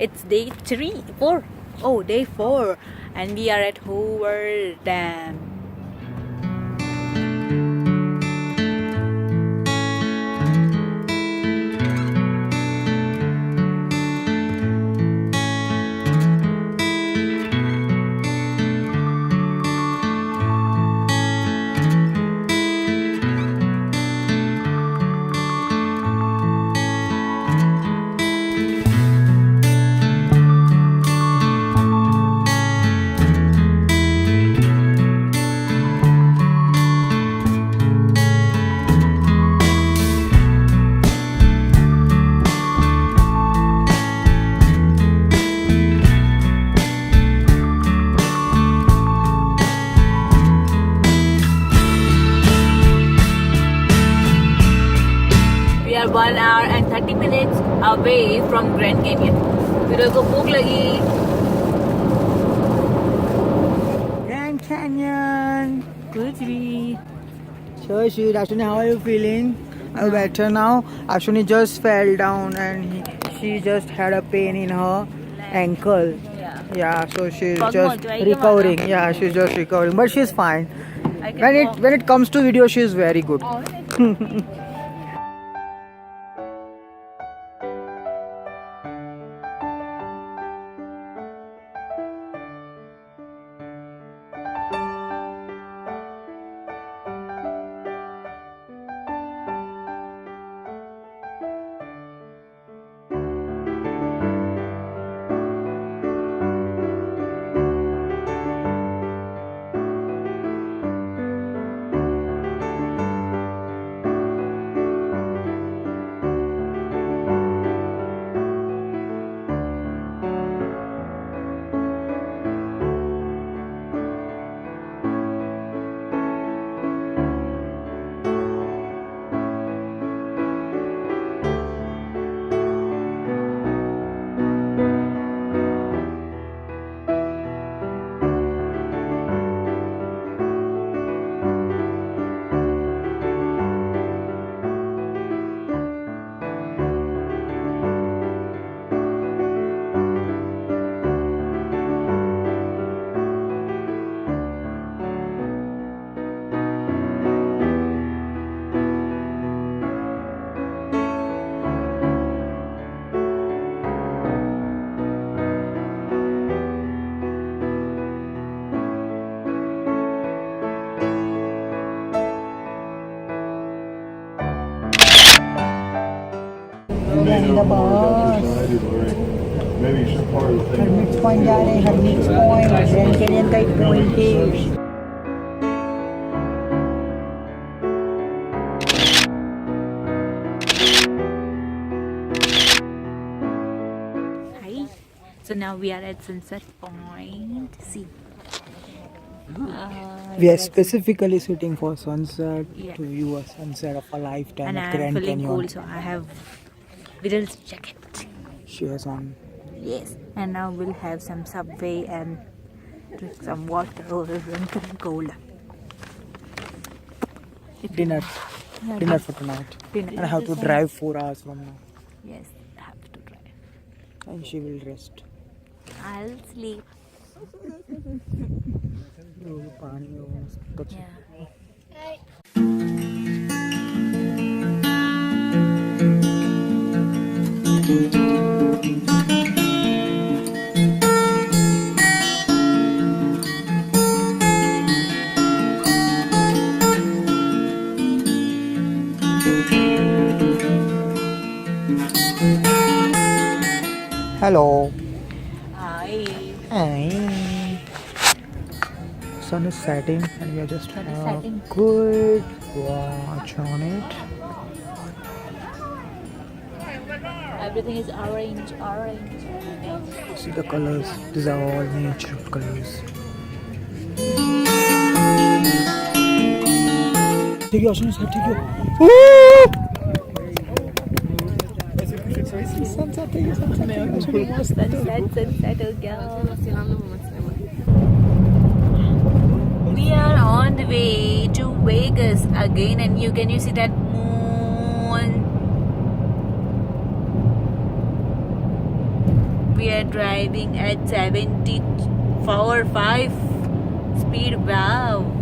It's day 4. Oh, day 4. And we are at Hoover Dam. We are 1 hour and 30 minutes away from Grand Canyon. मेरे को भूख लगी. Grand Canyon. कुछ भी. So, Ashwini, how are you feeling? Are you better now? Ashwini just fell down and she just had a pain in her ankle. Yeah, so she's just recovering. Yeah, she's just recovering, but she's fine. When it comes to video, she's very good. The bus. Maybe some part of the thing. Hermits Point जा रहे हैं. Hermits Point. Grand Canyon का एक point है. Hi. So now we are at Sunset Point. See. We are specifically sitting for sunset Yeah. to view a sunset of a lifetime And at I am Grand feeling Canyon. cold, so I have Viral's jacket. She has on. Yes. And now we'll have some Subway and drink some water or drink some cola. Dinner for tonight. Dinner. And I have to drive 4 hours from now. Yes, I have to drive. And she will rest. I'll sleep. Yeah. Hello. Hi. Hi. Sun is setting and we are just Sun is setting. good watch on it. Everything is orange. See the colors. These are all natural colors. Take your take your. Sunset, girl. We are on the way to Vegas again, and can you see that moon? we are driving at 74.5 speed. Wow.